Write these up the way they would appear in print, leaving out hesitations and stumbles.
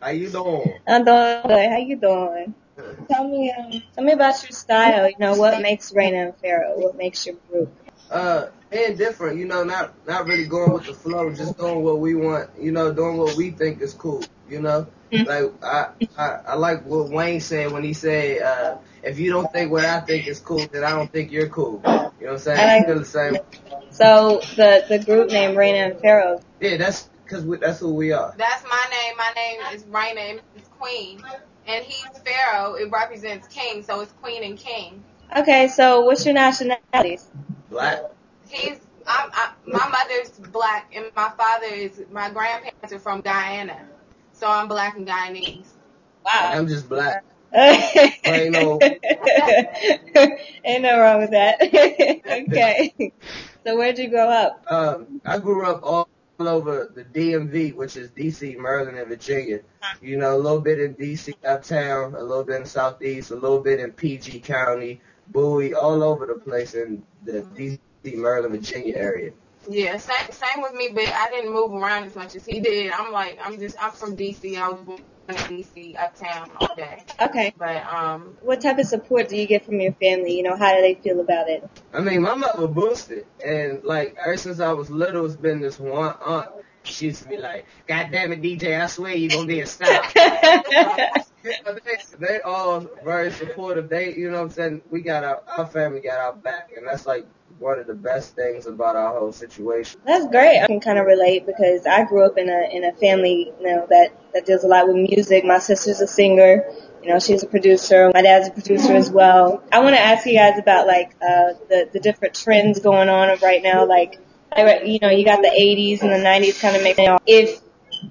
How you doing? I'm doing good. How you doing? Tell me about your style. You know, what makes Raina and Pharroah? What makes your group? Being different, not really going with the flow, just doing what we want, doing what we think is cool, Like I like what Wayne said when he said, if you don't think what I think is cool, then I don't think you're cool. You know what I'm saying? I feel the same. So the group name Raina and Pharroah. Yeah, that's that's who we are. That's my name. My name is Raina and it's Queen. And he's Pharaoh. It represents king, so it's Queen and King. Okay, so what's your nationalities? Black. My mother's black, and my grandparents are from Guyana. So I'm black and Guyanese. Wow. I'm just black. Ain't no wrong with that. Okay. So where'd you grow up? I grew up all over the DMV, which is DC, Maryland, and Virginia. A little bit in DC uptown, a little bit in Southeast, a little bit in PG County, Bowie, all over the place in the DC, Maryland, Virginia area. Yeah, same with me, but I didn't move around as much as he did. I'm from DC. I was born in DC, uptown all day. Okay. But what type of support do you get from your family? How do they feel about it? I mean, my mother boosted, and ever since I was little, it's been this one aunt. She used to be like, "God damn it, DJ, I swear you're gonna be a star." They all very supportive. They, what I'm saying, our family got our back, and that's one of the best things about our whole situation. That's great. I can kind of relate because I grew up in a family, that deals a lot with music. My sister's a singer. She's a producer. My dad's a producer as well. I want to ask you guys about the different trends going on right now. You got the 80s and the 90s kind of making. If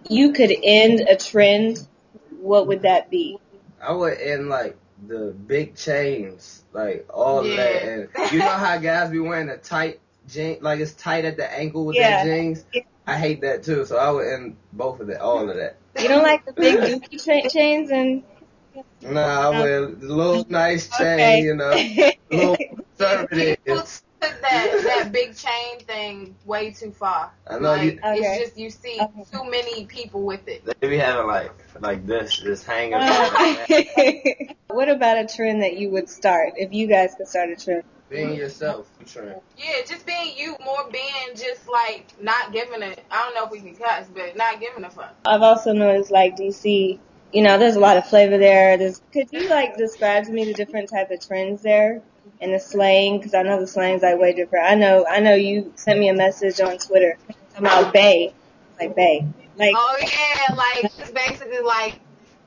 you could end a trend, what would that be? I would end the big chains, all that. And you know how guys be wearing a tight jean, it's tight at the ankle with their jeans? I hate that too, so I would end all of that. You don't like the big dookie chains and... No, I wear the little nice chain, little conservative. That big chain thing way too far. I know. It's just you see too many people with it. They be having this hanging. What about a trend that you would start if you guys could start a trend? Being yourself, trend. Yeah, just being you, more being just not giving a. I don't know if we can cuss, but not giving a fuck. I've also noticed DC. There's a lot of flavor there. Could you describe to me the different type of trends there? And the slang, because I know the slang's way different. I know you sent me a message on Twitter about bae. Bae. Oh yeah, it's basically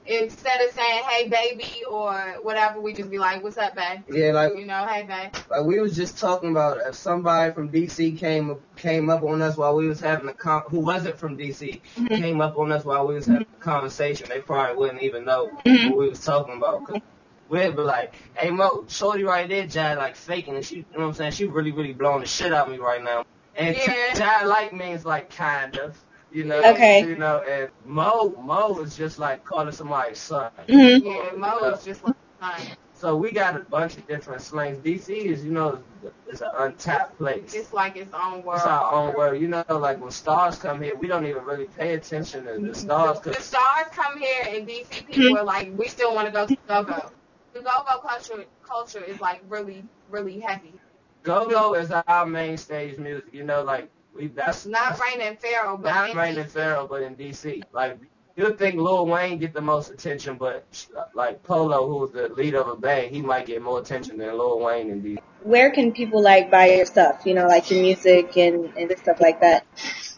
instead of saying hey baby or whatever, we just be like, what's up, bae? Yeah, hey bae. We was just talking about if somebody from DC came up on us while we was having who wasn't from DC came up on us while we was having a conversation, they probably wouldn't even know what we was talking about. We'd be like, hey Mo, shorty right there, Jai faking, and she, what I'm saying, she really, really blowing the shit out of me right now. And Jai means kind of, Okay. And Mo is just calling somebody son. Mm-hmm. Yeah, Mo is just son. So we got a bunch of different slangs. DC is, it's an untapped place. It's its own world. It's our own world. When stars come here, we don't even really pay attention to the stars. The stars come here, and DC people are we still want to go to go-go. The go-go culture is really, really heavy. Go-go is our main stage music, that's not Raina and Pharroah, but not Raina and Pharroah, but in DC. You'd think Lil Wayne get the most attention, but Polo, who's the leader of a band, he might get more attention than Lil Wayne in DC. Where can people buy your stuff? Your music and stuff like that.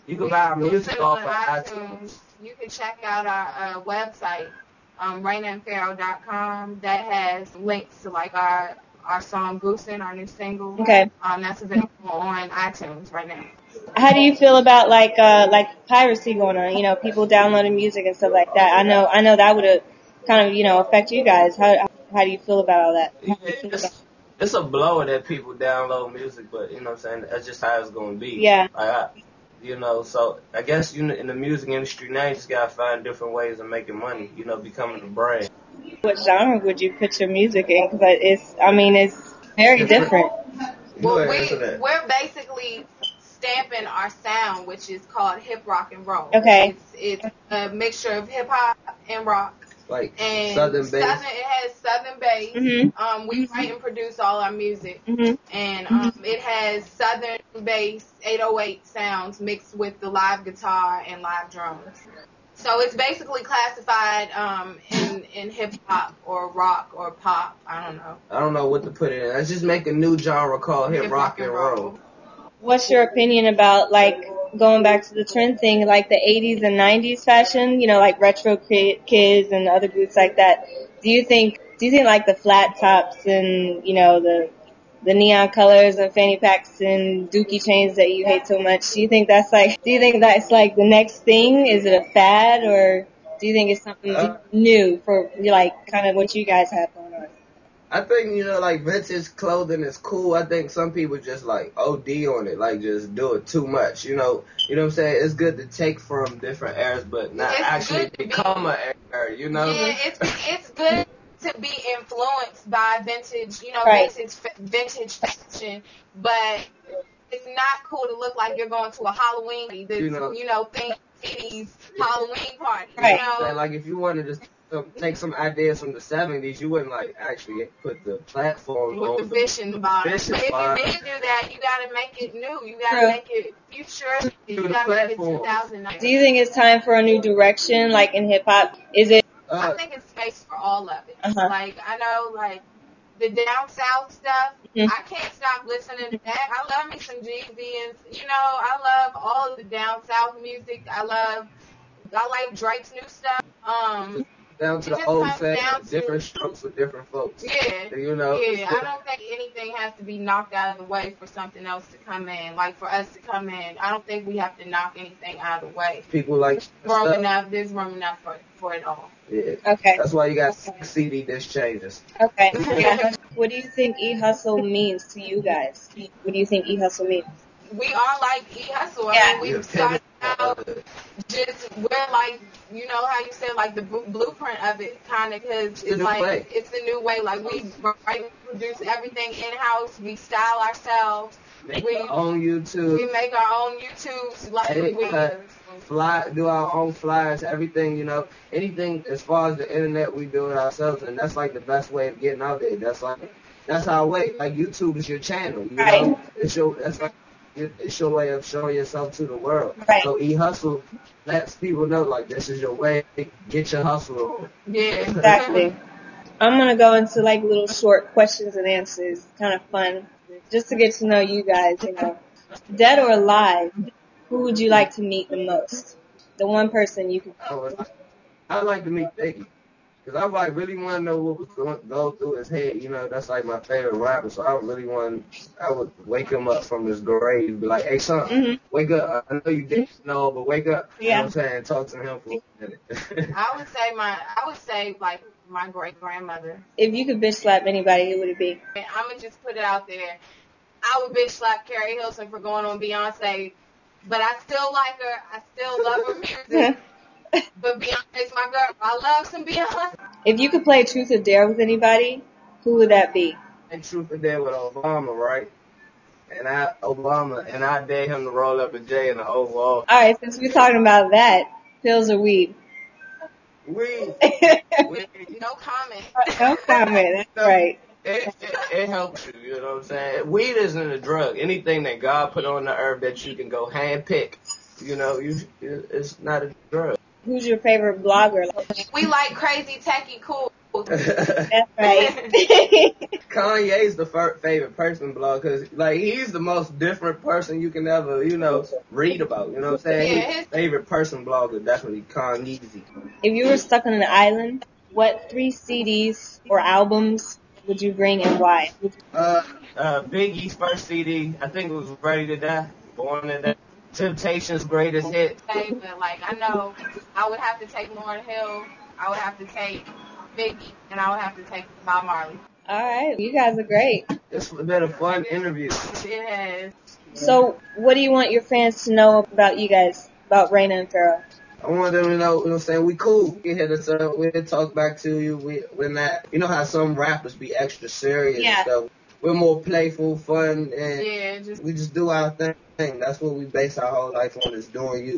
You can buy our music off of iTunes. You can check out our website. RainaandPharaoh.com. That has links to our song Goosing, our new single. Okay. That's available on iTunes right now. How do you feel about piracy going on? People downloading music and stuff like that. I know that would have kind of affect you guys. How do you feel about all that? It's a blower that people download music, but what I'm saying, that's just how it's gonna be. Yeah. So I guess in the music industry now, you just gotta find different ways of making money. Becoming a brand. What genre would you put your music in? Because it's very different. Well, we're basically stamping our sound, which is called hip rock and roll. Okay. It's a mixture of hip hop and rock. Like And Southern bass. it has Southern bass. Mm-hmm. We write and produce all our music. Mm-hmm. And it has Southern bass, 808 sounds mixed with the live guitar and live drums. So it's basically classified in hip hop or rock or pop. I don't know what to put it in. Let's just make a new genre called hip rock and roll. What's your opinion about, like, going back to the trend thing, like the 80s and 90s fashion, you know, like Retro Kids and other groups like that? Do you think like the flat tops and, you know, the neon colors and fanny packs and dookie chains that you hate so much, do you think that's like the next thing? Is it a fad, or do you think it's something new for, like, kind of what you guys have going on? I think, you know, like, vintage clothing is cool. I think some people just, like, OD on it, like, just do it too much, you know what I'm saying? It's good to take from different eras, but not actually become an era, you know? Yeah, it's good to be influenced by vintage, you know, Right. vintage fashion, but it's not cool to look like you're going to a Halloween, thing, 80s Halloween party, Right. you know? And, like, if you wanted to take some ideas from the 70s, you wouldn't, like, actually put the platform With on the fish in the bottom. fish in But the if bottom. you did do that, you gotta make it new. You gotta make it futuristic. You gotta make it 2009. Do you think it's time for a new direction, like in hip hop? Is it? I think it's space for all of it. Uh-huh. Like, I know, like, the down south stuff, Mhm. I can't stop listening to that. I love me some Jeezy, and, you know, I love all of the down south music. I like Drake's new stuff. Down to it the just old comes saying, down to- different strokes for different folks. Yeah. You know? Yeah, I don't think anything has to be knocked out of the way for something else to come in. Like, for us to come in, I don't think we have to knock anything out of the way. People like There's room enough for it all. Yeah. Okay. That's why you got 6 CD disc changes. Okay. Yeah. What do you think E-Hustle means to you guys? What do you think E-Hustle means? We are like E-Hustle. Yeah. I mean, we started out we're like, you know how you said, like, the blueprint of it, kind of, because it's like, it's the new way. Like, we write and produce everything in-house. We style ourselves. We make our own YouTube. We make our own YouTubes. Like, do our own flyers, everything, you know. Anything as far as the internet, we do it ourselves, and that's, like, the best way of getting out there. That's our way. Like, YouTube is your channel, you know. It's your way of showing yourself to the world. Right. So E-Hustle lets people know, like, this is your way. Get your hustle on. Yeah. Exactly. I'm going to go into, like, little short questions and answers. Kind of fun. Just to get to know you guys, you know. Dead or alive, who would you like to meet the most? The one person you could... I'd like to meet Biggie. Because I, like, really want to know what was going to go through his head. You know, that's, like, my favorite rapper. So I would wake him up from his grave and be like, hey, son, wake up. I know you didn't know, but wake up. Yeah. You know what I'm saying? Talk to him for a minute. I would say like my great grandmother. If you could bitch slap anybody, who would it be? I'm gonna just put it out there. I would bitch slap Carrie Hilson for going on Beyonce, but I still like her. I still love her music. But Beyonce's my girl. I love some Beyonce. If you could play Truth or Dare with anybody, who would that be? And Truth or Dare with Obama, right? And I dare him to roll up a J in the overall. All right, since we're talking about that, pills or weed? Weed. No comment. No comment. That's right. It helps you, you know what I'm saying? Weed isn't a drug. Anything that God put on the earth that you can go hand pick, you know, it's not a drug. Who's your favorite blogger? We like crazy, techie, cool. That's right. Kanye's the favorite person blog because, like, he's the most different person you can ever, you know, read about. You know what I'm saying? Yeah, his favorite person blogger, definitely Kanye. If you were stuck on an island, what 3 CDs or albums would you bring and why? Biggie's first CD, I think it was Ready to Die, Born to Die. Temptation's greatest hit. But, like, I know I would have to take Lauryn Hill, I would have to take Biggie, and I would have to take Bob Marley. All right, you guys are great. It's been a fun interview. It has. So, what do you want your fans to know about you guys, about Raina and Pharroah? I want them to know, you know what I'm saying, we cool. We hit us up, we'll talk back to you. We're not, you know how some rappers be extra serious and stuff. We're more playful, fun, and we just do our thing. That's what we base our whole life on, is doing you.